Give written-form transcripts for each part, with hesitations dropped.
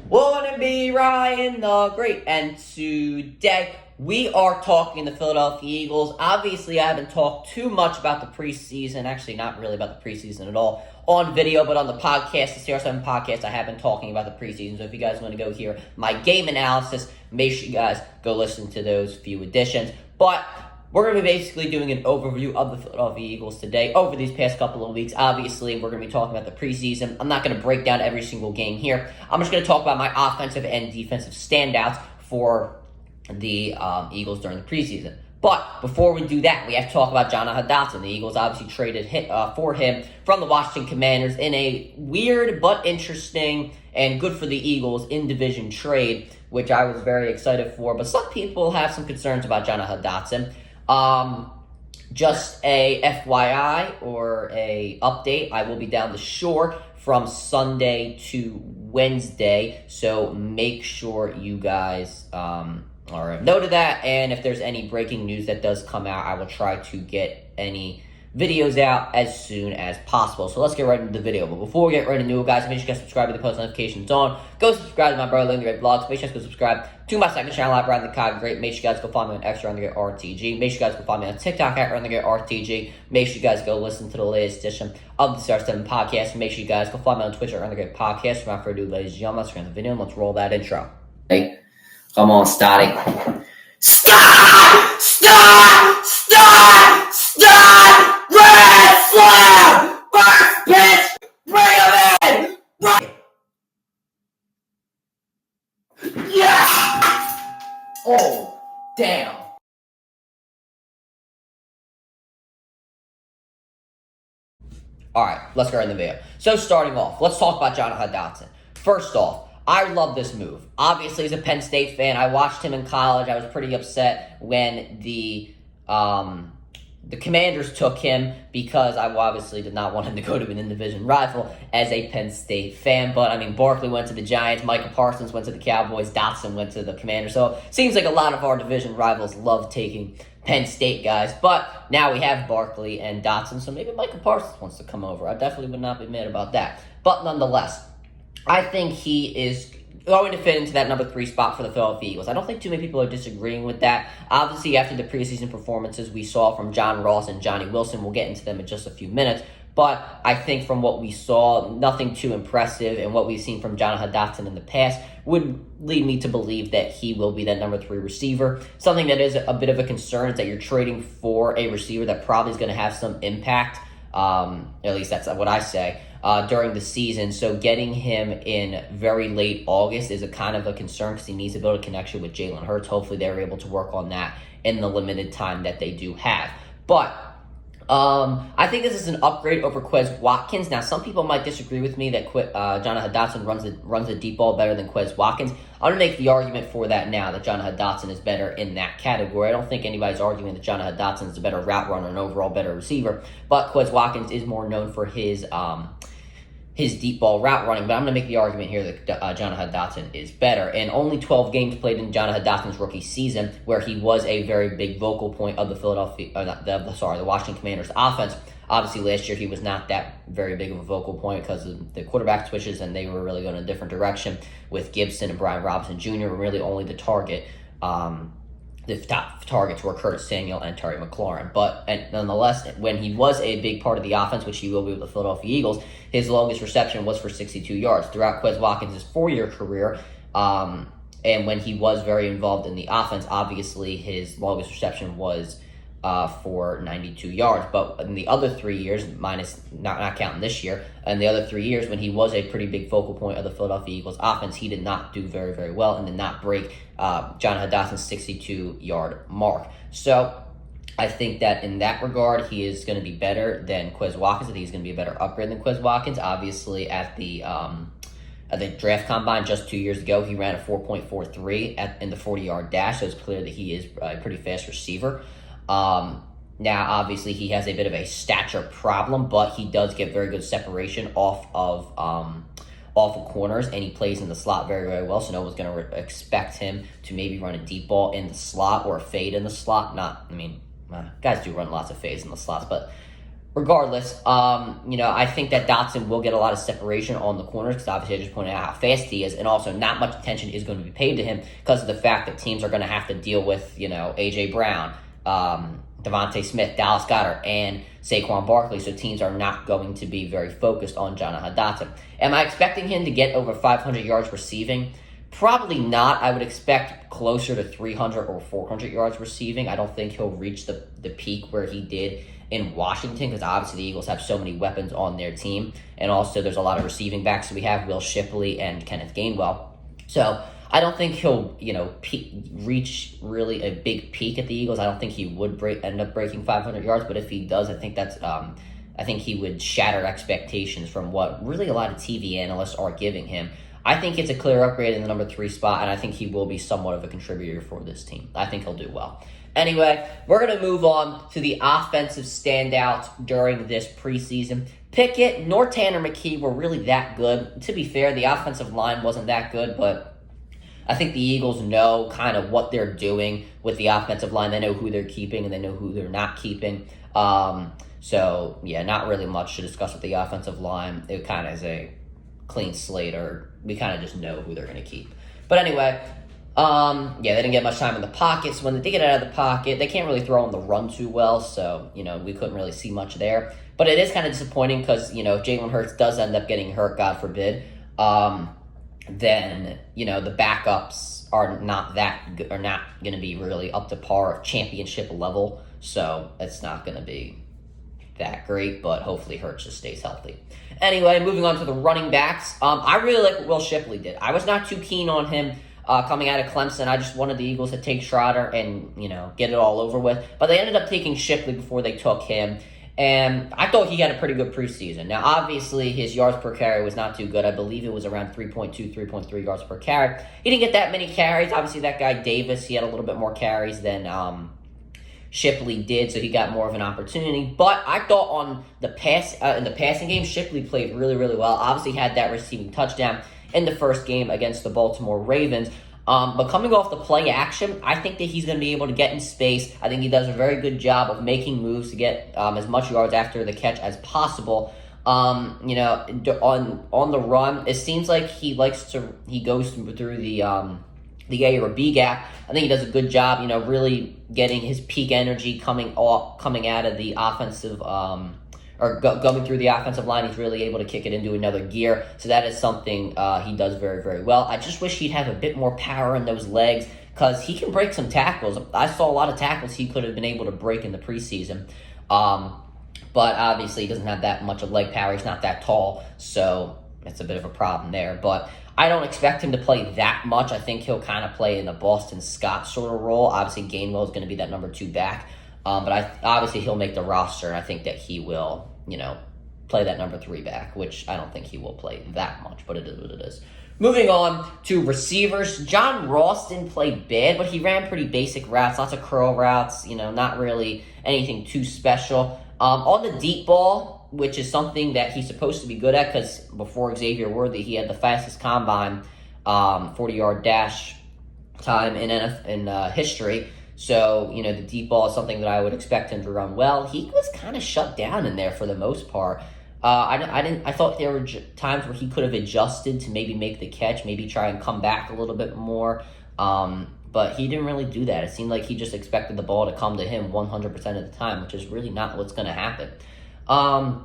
Wouldn't be Ryan the Great, and today we are talking the Philadelphia Eagles. Obviously, I haven't talked too much about the preseason, actually not really about the preseason at all, on video, but on the podcast, the CR7 podcast, I have been talking about the preseason. So if you guys want to go hear my game analysis, make sure you guys go listen to those few editions. But we're going to be basically doing an overview of the Philadelphia Eagles today over these past couple of weeks. Obviously, we're going to be talking about the preseason. I'm not going to break down every single game here. I'm just going to talk about my offensive and defensive standouts for the Eagles during the preseason. But before we do that, we have to talk about Dotson. The Eagles obviously traded for him from the Washington Commanders in a weird but interesting and good for the Eagles in-division trade, which I was very excited for. But some people have some concerns about Dotson. Just a FYI or a update, I will be down the shore from Sunday to Wednesday, so make sure you guys are noted that, and if there's any breaking news that does come out, I will try to get any videos out as soon as possible. So let's get right into the video. But before we get right into it, guys, make sure you guys subscribe with the post notifications on. Go subscribe to my brother Living the Great Vlogs. Make sure you guys go subscribe to my second channel at Ryan the Cog Great. Make sure you guys go follow me on X Ryan the Great RTG. Make sure you guys go follow me on TikTok at Ryan the Great RTG. Make sure you guys go listen to the latest edition of the CR7 podcast. Make sure you guys go follow me on Twitter at Ryan the Great Podcast. Without further ado, ladies and gentlemen, let's get into the video and let's roll that intro. Hey, come on, Stotty. Stop! Stop! Stop! Stop! Red flag! First pitch! Bring him in! Yeah! Oh, damn. Alright, let's go in the video. So starting off, let's talk about Dotson. First off, I love this move. Obviously, as a Penn State fan, I watched him in college. I was pretty upset when the Commanders took him because I obviously did not want him to go to an in-division rival as a Penn State fan. But, I mean, Barkley went to the Giants, Micah Parsons went to the Cowboys, Dotson went to the Commanders. So it seems like a lot of our division rivals love taking Penn State guys. But now we have Barkley and Dotson, so maybe Micah Parsons wants to come over. I definitely would not be mad about that. But nonetheless, I think he is going to fit into that number 3 spot for the Philadelphia Eagles. I don't think too many people are disagreeing with that. Obviously, after the preseason performances we saw from John Ross and Johnny Wilson, we'll get into them in just a few minutes. But I think from what we saw, nothing too impressive, and what we've seen from Jonathan Dotson in the past would lead me to believe that he will be that number 3 receiver. Something that is a bit of a concern is that you're trading for a receiver that probably is going to have some impact, at least that's what I say, during the season. So getting him in very late August is a kind of a concern because he needs to build a connection with Jalen Hurts. Hopefully they're able to work on that in the limited time that they do have. But I think this is an upgrade over Quez Watkins. Now, some people might disagree with me that Jonathan Dotson runs the deep ball better than Quez Watkins. I'm going to make the argument for that now, that Jonathan Dotson is better in that category. I don't think anybody's arguing that Jonathan Dotson is a better route runner and overall better receiver, but Quez Watkins is more known for his deep ball route running. But I'm going to make the argument here that Jonathan Dotson is better. And only 12 games played in Jonathan Dotson's rookie season, where he was a very big vocal point of the Washington Commanders offense. Obviously, last year he was not that very big of a vocal point because of the quarterback switches, and they were really going in a different direction with Gibson and Brian Robinson Jr. were really only the target. The top targets were Curtis Samuel and Terry McLaurin. But nonetheless, when he was a big part of the offense, which he will be with the Philadelphia Eagles, his longest reception was for 62 yards. Throughout Quez Watkins' 4-year career, and when he was very involved in the offense, obviously his longest reception was for 92 yards. But in the other 3 years, not counting this year, and the other 3 years when he was a pretty big focal point of the Philadelphia Eagles offense, he did not do very, very well and did not break Jonathan Dotson's 62-yard mark. So I think that in that regard, he is going to be better than Quez Watkins. I think he's going to be a better upgrade than Quez Watkins. Obviously, at the draft combine just 2 years ago, he ran a 4.43 in the 40-yard dash, so it's clear that he is a pretty fast receiver. Now, obviously, he has a bit of a stature problem, but he does get very good separation off of corners, and he plays in the slot very, very well, so no one's going to expect him to maybe run a deep ball in the slot or a fade in the slot. Guys do run lots of fades in the slots, but regardless, I think that Dotson will get a lot of separation on the corners because obviously I just pointed out how fast he is, and also not much attention is going to be paid to him because of the fact that teams are going to have to deal with, A.J. Brown, Devontae Smith, Dallas Goedert, and Saquon Barkley, so teams are not going to be very focused on Jonathan Dotson. Am I expecting him to get over 500 yards receiving? Probably not. I would expect closer to 300 or 400 yards receiving. I don't think he'll reach the peak where he did in Washington because obviously the Eagles have so many weapons on their team, and also there's a lot of receiving backs. So we have Will Shipley and Kenneth Gainwell. So I don't think he'll, reach really a big peak at the Eagles. I don't think he would end up breaking 500 yards, but if he does, I think he would shatter expectations from what really a lot of TV analysts are giving him. I think it's a clear upgrade in the number 3 spot, and I think he will be somewhat of a contributor for this team. I think he'll do well. Anyway, we're going to move on to the offensive standouts during this preseason. Pickett nor Tanner McKee were really that good. To be fair, the offensive line wasn't that good, but I think the Eagles know kind of what they're doing with the offensive line. They know who they're keeping and they know who they're not keeping. So, not really much to discuss with the offensive line. It kind of is a clean slate, or we kind of just know who they're going to keep. But anyway, they didn't get much time in the pocket. So when they did get out of the pocket, they can't really throw on the run too well. So, we couldn't really see much there. But it is kind of disappointing because, if Jalen Hurts does end up getting hurt, God forbid, then, the backups are not going to be really up to par championship level. So it's not going to be that great, but hopefully Hurts just stays healthy. Anyway, moving on to the running backs. I really like what Will Shipley did. I was not too keen on him coming out of Clemson. I just wanted the Eagles to take Schroeder and, get it all over with. But they ended up taking Shipley before they took him. And I thought he had a pretty good preseason. Now, obviously, his yards per carry was not too good. I believe it was around 3.2, 3.3 yards per carry. He didn't get that many carries. Obviously, that guy Davis, he had a little bit more carries than Shipley did, so he got more of an opportunity. But I thought on the in the passing game, Shipley played really, really well. Obviously, had that receiving touchdown in the first game against the Baltimore Ravens. But coming off the play action, I think that he's going to be able to get in space. I think he does a very good job of making moves to get as much yards after the catch as possible. On the run, it seems like he goes through the A or B gap. I think he does a good job, really getting his peak energy coming out of the offensive going through the offensive line. He's really able to kick it into another gear. So that is something he does very, very well. I just wish he'd have a bit more power in those legs because he can break some tackles. I saw a lot of tackles he could have been able to break in the preseason. But obviously he doesn't have that much of leg power. He's not that tall, so it's a bit of a problem there. But I don't expect him to play that much. I think he'll kind of play in the Boston Scott sort of role. Obviously, Gainwell is going to be that number 2 back. But obviously he'll make the roster, and I think that he will, play that number 3 back, which I don't think he will play that much, but it is what it is. Moving on to receivers, John Ross didn't play bad, but he ran pretty basic routes, lots of curl routes, not really anything too special. On the deep ball, which is something that he's supposed to be good at, because before Xavier Worthy, he had the fastest combine 40-yard dash time in history. So, the deep ball is something that I would expect him to run well. He was kind of shut down in there for the most part. I thought there were times where he could have adjusted to maybe make the catch, maybe try and come back a little bit more. But he didn't really do that. It seemed like he just expected the ball to come to him 100% of the time, which is really not what's going to happen. I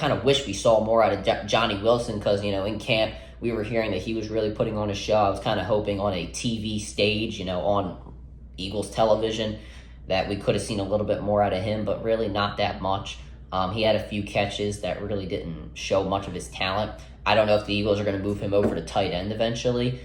kind of wish we saw more out of Johnny Wilson because, in camp, we were hearing that he was really putting on a show. I was kind of hoping on a TV stage, on Eagles television, that we could have seen a little bit more out of him, but really not that much. He had a few catches that really didn't show much of his talent. I don't know if the Eagles are going to move him over to tight end eventually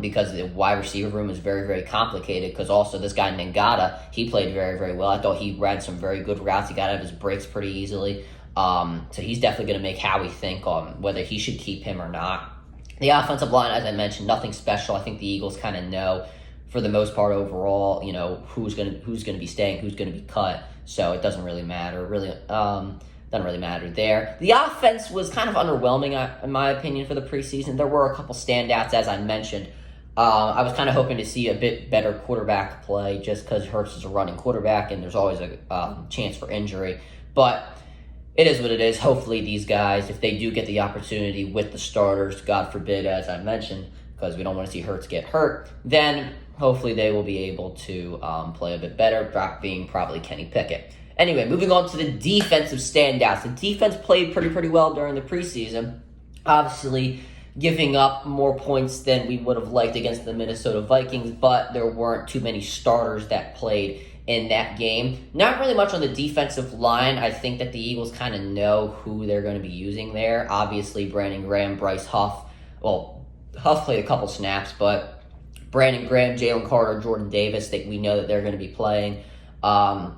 because the wide receiver room is very, very complicated because also this guy Ngata, he played very, very well. I thought he ran some very good routes. He got out of his breaks pretty easily. So he's definitely going to make Howie think on whether he should keep him or not. The offensive line, as I mentioned, nothing special. I think the Eagles kind of know, for the most part overall, who's going to be staying, who's going to be cut. So it doesn't really matter. Doesn't really matter there. The offense was kind of underwhelming, in my opinion, for the preseason. There were a couple standouts, as I mentioned. I was kind of hoping to see a bit better quarterback play just because Hurts is a running quarterback and there's always a chance for injury. But it is what it is. Hopefully these guys, if they do get the opportunity with the starters, God forbid, as I mentioned, because we don't want to see Hurts get hurt, then hopefully they will be able to play a bit better, being probably Kenny Pickett. Anyway, moving on to the defensive standouts. The defense played pretty well during the preseason. Obviously, giving up more points than we would have liked against the Minnesota Vikings, but there weren't too many starters that played in that game. Not really much on the defensive line. I think that the Eagles kind of know who they're going to be using there. Obviously, Brandon Graham, Bryce Huff. Well, Huff played a couple snaps, but Brandon Graham, Jalen Carter, Jordan Davis, we know that they're going to be playing. But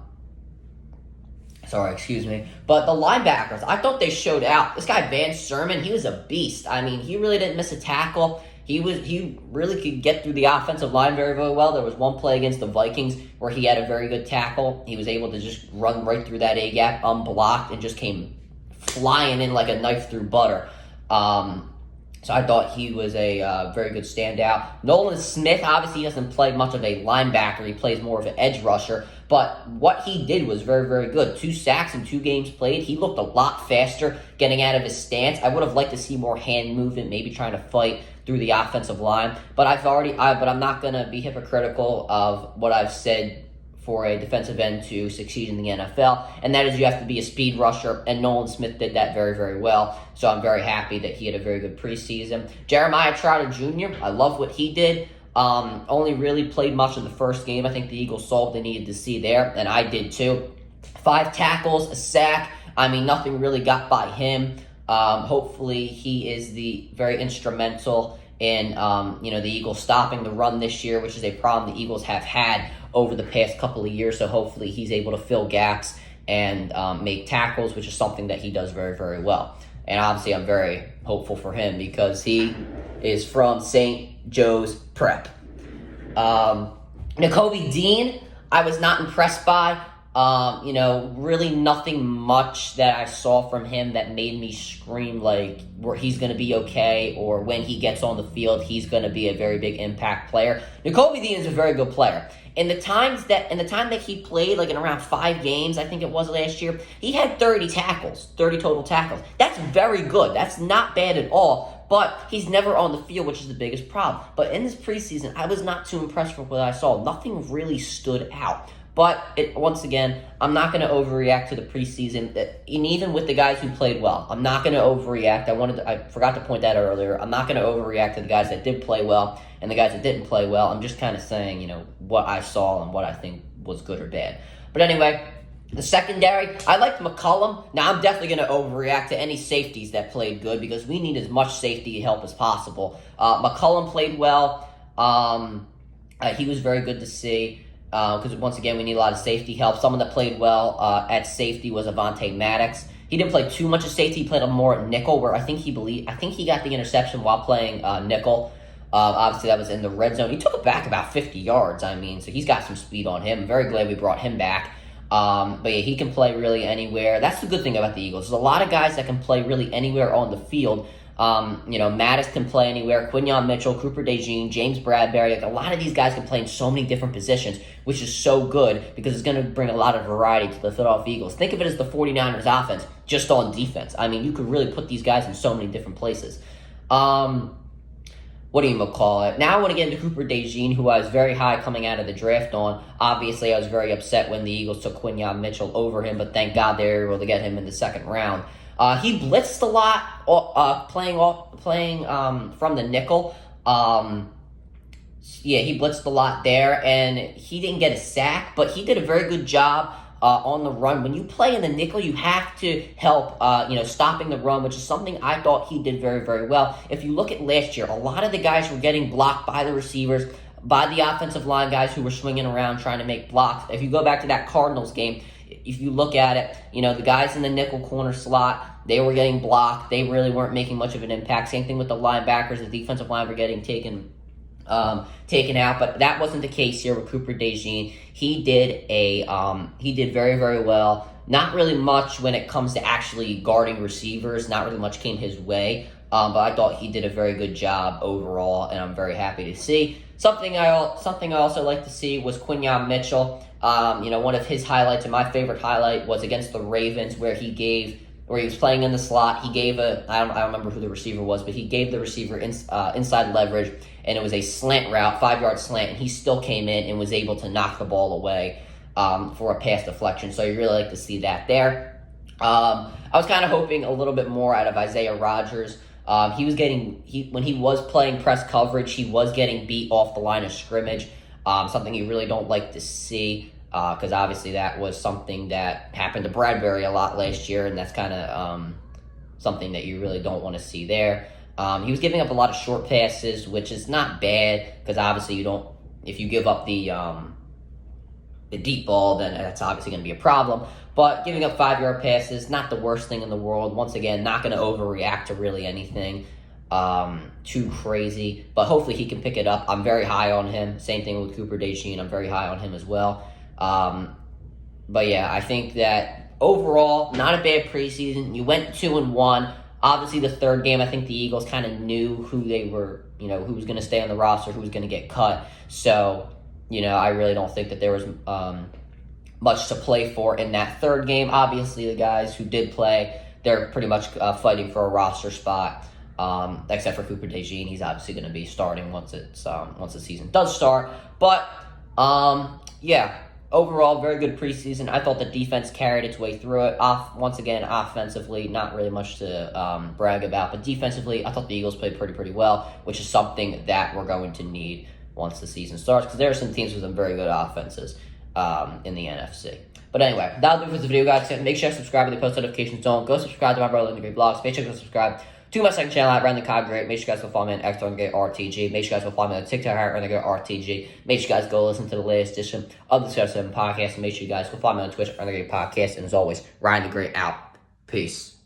the linebackers, I thought they showed out. This guy, Van Sermon, he was a beast. I mean, he really didn't miss a tackle. He really could get through the offensive line very well. There was one play against the Vikings where he had a very good tackle. He was able to just run right through that A-gap unblocked and just came flying in like a knife through butter. So I thought he was a very good standout. Nolan Smith, obviously he doesn't play much of a linebacker. He plays more of an edge rusher. But what he did was very good. 2 sacks in 2 games played. He looked a lot faster getting out of his stance. I would have liked to see more hand movement, maybe trying to fight through the offensive line. But I'm not going to be hypocritical of what I've said for a defensive end to succeed in the NFL, and that is you have to be a speed rusher, and Nolan Smith did that very well, so I'm very happy that he had a very good preseason. Jeremiah Trotter Jr., I love what he did. Only really played much of the first game. I think the Eagles saw what they needed to see there, and I did too. 5 tackles, a sack. I mean, nothing really got by him. Hopefully he is very instrumental in the Eagles stopping the run this year, which is a problem the Eagles have had over the past couple of years. So hopefully he's able to fill gaps and make tackles, which is something that he does very well. And obviously I'm very hopeful for him because he is from St. Joe's Prep. Nakobe Dean, I was not impressed by. Really nothing much that I saw from him that made me scream like where he's going to be okay or when he gets on the field, he's going to be a very big impact player. Nakobe Dean is a very good player. In the time that he played, like in around 5 games, I think it was last year, he had 30 total tackles. That's very good. That's not bad at all. But he's never on the field, which is the biggest problem. But in this preseason, I was not too impressed with what I saw. Nothing really stood out. But once again, I'm not going to overreact to the preseason. And even with the guys who played well, I'm not going to overreact. I forgot to point that out earlier. I'm not going to overreact to the guys that did play well and the guys that didn't play well. I'm just kind of saying, what I saw and what I think was good or bad. But anyway, the secondary, I liked McCollum. Now, I'm definitely going to overreact to any safeties that played good because we need as much safety help as possible. McCollum played well. He was very good to see. Because once again, we need a lot of safety help. Someone that played well at safety was Avonte Maddox. He didn't play too much of safety. He played more at nickel, where I think he got the interception while playing nickel. Obviously, that was in the red zone. He took it back about 50 yards. So he's got some speed on him. I'm very glad we brought him back. But yeah, he can play really anywhere. That's the good thing about the Eagles. There's a lot of guys that can play really anywhere on the field. Mattis can play anywhere. Quinyon Mitchell, Cooper DeJean, James Bradbury. Like a lot of these guys can play in so many different positions, which is so good because it's going to bring a lot of variety to the Philadelphia Eagles. Think of it as the 49ers offense just on defense. I mean, you could really put these guys in so many different places. What do you call it? Now I want to get into Cooper DeJean, who I was very high coming out of the draft on. Obviously, I was very upset when the Eagles took Quinyon Mitchell over him, but thank God they were able to get him in the second round. He blitzed a lot, playing from the nickel. He blitzed a lot there, and he didn't get a sack, but he did a very good job on the run. When you play in the nickel, you have to help, stopping the run, which is something I thought he did very well. If you look at last year, a lot of the guys were getting blocked by the receivers, by the offensive line guys who were swinging around trying to make blocks. If you go back to that Cardinals game, if you look at it, the guys in the nickel corner slot, they were getting blocked. They really weren't making much of an impact. Same thing with the linebackers. The defensive line were getting taken out, but that wasn't the case here with Cooper DeJean. He did very well. Not really much when it comes to actually guarding receivers. Not really much came his way. but I thought he did a very good job overall, and I'm very happy to see. Something I also like to see was Quinyon Mitchell. One of his highlights, and my favorite highlight, was against the Ravens, where he was playing in the slot. He gave I don't remember who the receiver was, but he gave the receiver inside leverage, and it was a slant route, 5-yard slant, and he still came in and was able to knock the ball away for a pass deflection. So you really like to see that there. I was kind of hoping a little bit more out of Isaiah Rodgers. When he was playing press coverage, he was getting beat off the line of scrimmage, something you really don't like to see, because obviously that was something that happened to Bradbury a lot last year, and that's kind of something that you really don't want to see there. He was giving up a lot of short passes, which is not bad, because obviously if you give up the deep ball, then that's obviously going to be a problem. But giving up 5-yard passes, not the worst thing in the world. Once again, not going to overreact to really anything too crazy. But hopefully he can pick it up. I'm very high on him. Same thing with Cooper DeJean. I'm very high on him as well. But yeah, I think that overall, not a bad preseason. You went 2-1. Obviously, the third game, I think the Eagles kind of knew who they were, who was going to stay on the roster, who was going to get cut. So, I really don't think that there was much to play for in that third game. Obviously, the guys who did play, they're pretty much fighting for a roster spot, except for Cooper DeJean. He's obviously going to be starting once the season does start. But yeah, overall, very good preseason. I thought the defense carried its way through it. Once again, offensively, not really much to brag about, but defensively, I thought the Eagles played pretty well, which is something that we're going to need once the season starts, because there are some teams with some very good offenses in the NFC. But anyway, that'll do it for the video, guys. Make sure to subscribe to the post notifications. Don't go subscribe to my brother in the Great Vlogs. Make sure to subscribe to my second channel at Renegade Great. Make sure you guys go follow me on X Renegade RTG. Make sure you guys go follow me on TikTok at Renegade RTG. Make sure you guys go listen to the latest edition of the 7 podcast. And make sure you guys go follow me on Twitch at Renegade Podcast. And as always, Ryan the Great out. Peace.